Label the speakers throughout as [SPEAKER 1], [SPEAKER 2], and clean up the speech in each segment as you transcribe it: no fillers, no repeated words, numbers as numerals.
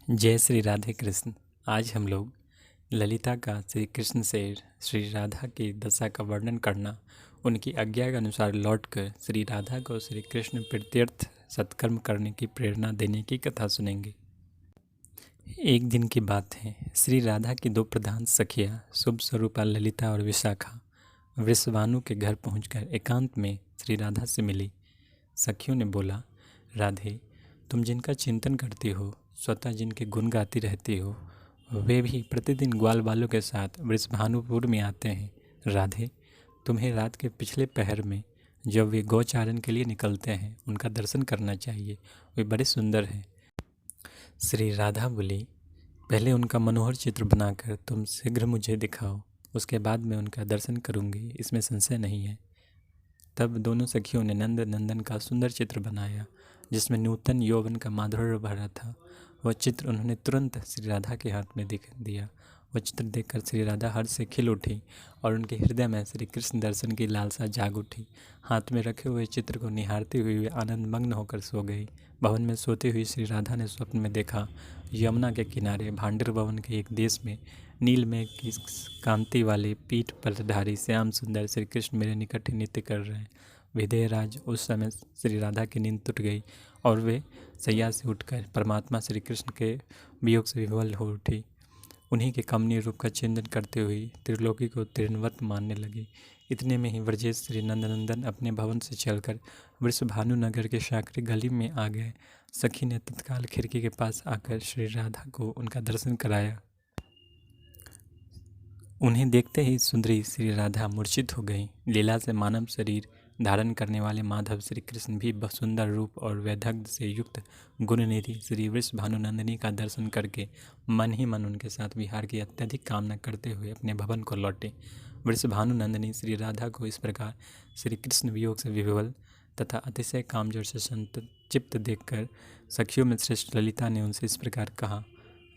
[SPEAKER 1] जय श्री राधे कृष्ण। आज हम लोग ललिता का श्री कृष्ण से श्री राधा की दशा का वर्णन करना, उनकी आज्ञा के अनुसार लौटकर श्री राधा को श्री कृष्ण प्रत्यर्थ सत्कर्म करने की प्रेरणा देने की कथा सुनेंगे। एक दिन की बात है। श्री राधा की दो प्रधान सखियाँ शुभ स्वरूपा ललिता और विशाखा वृषभानु के घर पहुंचकर एकांत में श्री राधा से मिली। सखियों ने बोला, राधे, तुम जिनका चिंतन करती हो, स्वतः जिनके गुण गाती रहती हो, वे भी प्रतिदिन ग्वाल बालों के साथ वृषभानुपुर में आते हैं। राधे, तुम्हें रात के पिछले पहर में जब वे गौचारण के लिए निकलते हैं, उनका दर्शन करना चाहिए। वे बड़े सुंदर हैं। श्री राधा बोली, पहले उनका मनोहर चित्र बनाकर तुम शीघ्र मुझे दिखाओ, उसके बाद मैं उनका दर्शन करूंगी, इसमें संशय नहीं है। तब दोनों सखियों ने नंद नंदन का सुंदर चित्र बनाया, जिसमें नूतन यौवन का माधुर्य भरा था। वह चित्र उन्होंने तुरंत श्री राधा के हाथ में दिख दिया। वह चित्र देखकर श्री राधा हर्ष से खिल उठी और उनके हृदय में श्री कृष्ण दर्शन की लालसा जाग उठी। हाथ में रखे हुए चित्र को निहारते हुए वे आनंद मग्न होकर सो गई। भवन में सोती हुई श्री राधा ने स्वप्न में देखा, यमुना के किनारे भांडर भवन के एक देश में नील में की कांति वाले पीठ पर धारी श्याम सुंदर श्री कृष्ण मेरे निकट ही नृत्य कर रहे हैं। विधेयराज, उस समय श्री राधा की नींद टूट गई और वे शैया से उठकर परमात्मा श्री कृष्ण के वियोग से विह्वल हो उठी। उन्हीं के कमनीय रूप का चिंतन करते हुए त्रिलोकी को तृणवत मानने लगी। इतने में ही व्रजेश श्री नंदनंदन अपने भवन से चलकर वृषभानु नगर के शाकरी गली में आ गए। सखी ने तत्काल खिड़की के पास आकर श्री राधा को उनका दर्शन कराया। उन्हें देखते ही सुंदरी श्री राधा मूर्छित हो गई। लीला से मानव शरीर धारण करने वाले माधव श्री कृष्ण भी सुंदर रूप और वैदग्ध से युक्त गुणनिधि श्री वृषभानुनंदिनी का दर्शन करके मन ही मन उनके साथ विहार की अत्यधिक कामना करते हुए अपने भवन को लौटे। वृषभानुनंदिनी श्री राधा को इस प्रकार श्री कृष्ण वियोग से विह्वल तथा अतिशय कामजोर से संचिप्त देखकर सखियों में श्रेष्ठ ललिता ने उनसे इस प्रकार कहा।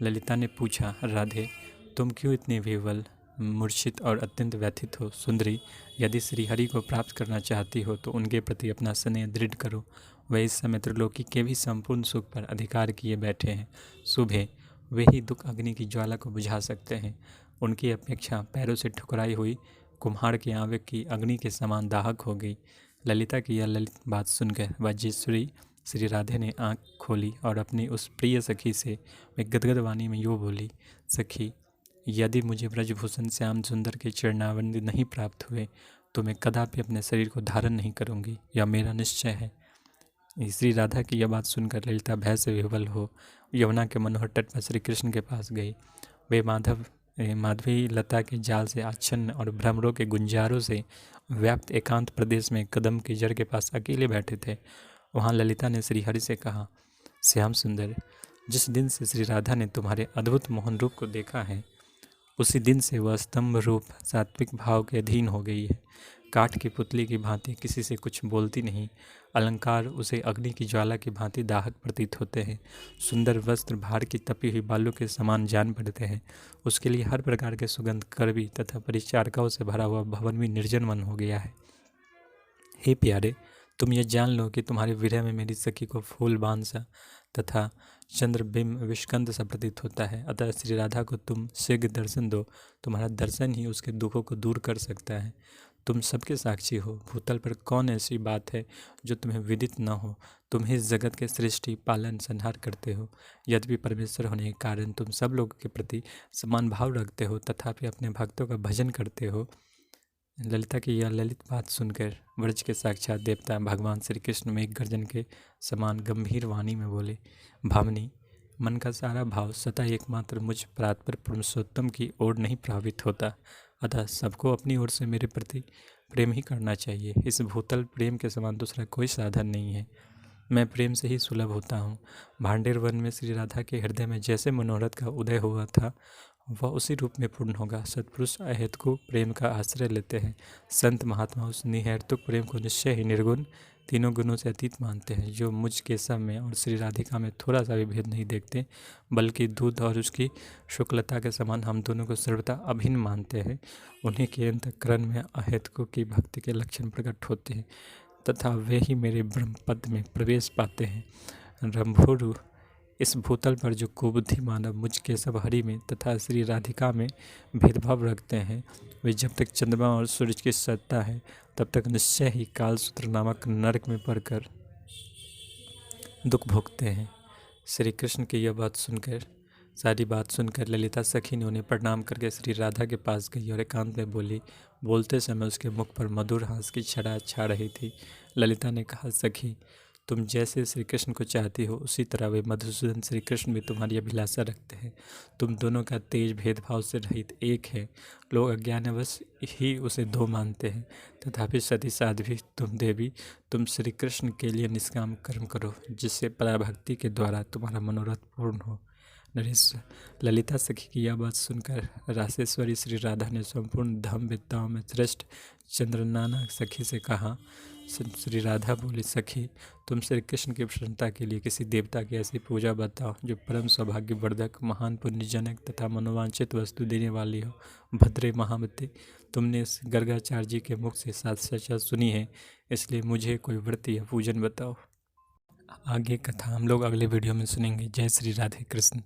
[SPEAKER 1] ललिता ने पूछा, राधे, तुम क्यों इतने विह्वल, मूर्छित और अत्यंत व्यथित हो? सुंदरी, यदि श्रीहरि को प्राप्त करना चाहती हो तो उनके प्रति अपना स्नेह दृढ़ करो। वे इस समय त्रिलोकी के भी संपूर्ण सुख पर अधिकार किए बैठे हैं। सुबह वे ही दुख अग्नि की ज्वाला को बुझा सकते हैं। उनकी अपेक्षा पैरों से ठुकराई हुई कुम्हार के आंवक की अग्नि के समान दाहक हो गई। ललिता की यह ललित बात सुनकर वज्रेश्वरी श्री राधे ने आँख खोली और अपनी उस प्रिय सखी से वे गदगद वाणी में यूँ बोली, सखी, यदि मुझे व्रजभूषण श्याम सुंदर के चरणारविंद नहीं प्राप्त हुए तो मैं कदापि अपने शरीर को धारण नहीं करूंगी, यह मेरा निश्चय है। श्री राधा की यह बात सुनकर ललिता भय से विह्वल हो यमुना के मनोहर तट पर श्री कृष्ण के पास गई। वे माधवी लता के जाल से आच्छन्न और भ्रमरों के गुंजारों से व्याप्त एकांत प्रदेश में कदम की जड़ के पास अकेले बैठे थे। वहाँ ललिता ने श्रीहरि से कहा, श्याम सुंदर, जिस दिन से श्री राधा ने तुम्हारे अद्भुत मोहन रूप को देखा है, उसी दिन से वह स्तंभ रूप सात्विक भाव के अधीन हो गई है। काठ की पुतली की भांति किसी से कुछ बोलती नहीं। अलंकार उसे अग्नि की ज्वाला की भांति दाहक प्रतीत होते हैं। सुंदर वस्त्र भार की तपी हुई बालू के समान जान पड़ते हैं। उसके लिए हर प्रकार के सुगंध कड़वी तथा परिचारिकाओं से भरा हुआ भवन भी निर्जन मन हो गया है। हे प्यारे, तुम यह जान लो कि तुम्हारे विरह में मेरी सखी को फूल बाण सा तथा चंद्रबिंब विष्कंद सा प्रतीत होता है। अतः श्री राधा को तुम शीघ्र दर्शन दो। तुम्हारा दर्शन ही उसके दुखों को दूर कर सकता है। तुम सबके साक्षी हो। भूतल पर कौन ऐसी बात है जो तुम्हें विदित न हो? तुम ही इस जगत के सृष्टि पालन संहार करते हो। यद्यपि परमेश्वर होने के कारण तुम सब लोगों के प्रति समान भाव रखते हो, तथापि अपने भक्तों का भजन करते हो। ललिता की यह ललित बात सुनकर व्रज के साक्षात देवता भगवान श्री कृष्ण में एक गर्जन के समान गंभीर वाणी में बोले, भावनी, मन का सारा भाव सतह एकमात्र मुझ परात्पर पुरुषोत्तम की ओर नहीं प्रभावित होता। अतः सबको अपनी ओर से मेरे प्रति प्रेम ही करना चाहिए। इस भूतल प्रेम के समान दूसरा कोई साधन नहीं है। मैं प्रेम से ही सुलभ होता हूँ। भांडेर वन में श्री राधा के हृदय में जैसे मनोरथ का उदय हुआ था, वह उसी रूप में पूर्ण होगा। सत्पुरुष अहेतुक प्रेम का आश्रय लेते हैं। संत महात्मा उस निहेतुक प्रेम को निश्चय ही निर्गुण तीनों गुणों से अतीत मानते हैं, जो मुझ केशव में और श्री राधिका में थोड़ा सा भी भेद नहीं देखते, बल्कि दूध और उसकी शुक्लता के समान हम दोनों को सर्वथा अभिन्न मानते हैं। उन्हीं के अंतःकरण में अहेतुकों की भक्ति के लक्षण प्रकट होते हैं तथा वे ही मेरे ब्रह्म पद में प्रवेश पाते हैं। रंभोरु इस भूतल पर जो कुबुद्धि मानव मुझ केशव हरि में तथा श्री राधिका में भेदभाव रखते हैं, वे जब तक चंद्रमा और सूरज की सत्ता है तब तक निश्चय ही कालसूत्र नामक नरक में पड़कर दुख भोगते हैं। श्री कृष्ण की यह सारी बात सुनकर ललिता सखी ने उन्हें प्रणाम करके श्री राधा के पास गई और एकांत में बोली। बोलते समय उसके मुख पर मधुर हास की छटा छा रही थी। ललिता ने कहा, सखी, तुम जैसे श्री कृष्ण को चाहती हो उसी तरह वे मधुसूदन श्री कृष्ण भी तुम्हारी अभिलाषा रखते हैं। तुम दोनों का तेज भेदभाव से रहित एक है। लोग अज्ञानवश ही उसे दो मानते हैं। तथापि सती साध्वी तुम देवी, तुम श्री कृष्ण के लिए निष्काम कर्म करो, जिससे पराभक्ति के द्वारा तुम्हारा मनोरथ पूर्ण हो। नरेश, ललिता सखी की यह बात सुनकर रासेश्वरी श्री राधा ने संपूर्ण धम विद्याओं में श्रेष्ठ चंद्रनाना सखी से कहा। श्री राधा बोली, सखी, तुम श्री कृष्ण की प्रसन्नता के लिए किसी देवता की ऐसी पूजा बताओ जो परम सौभाग्यवर्धक, महान पुण्यजनक तथा मनोवांछित वस्तु देने वाली हो। भद्रे महामते, तुमने इस गर्गाचार्य जी के मुख से सात सच्चा सुनी है, इसलिए मुझे कोई व्रत या पूजन बताओ। आगे कथा हम लोग अगले वीडियो में सुनेंगे। जय श्री राधे कृष्ण।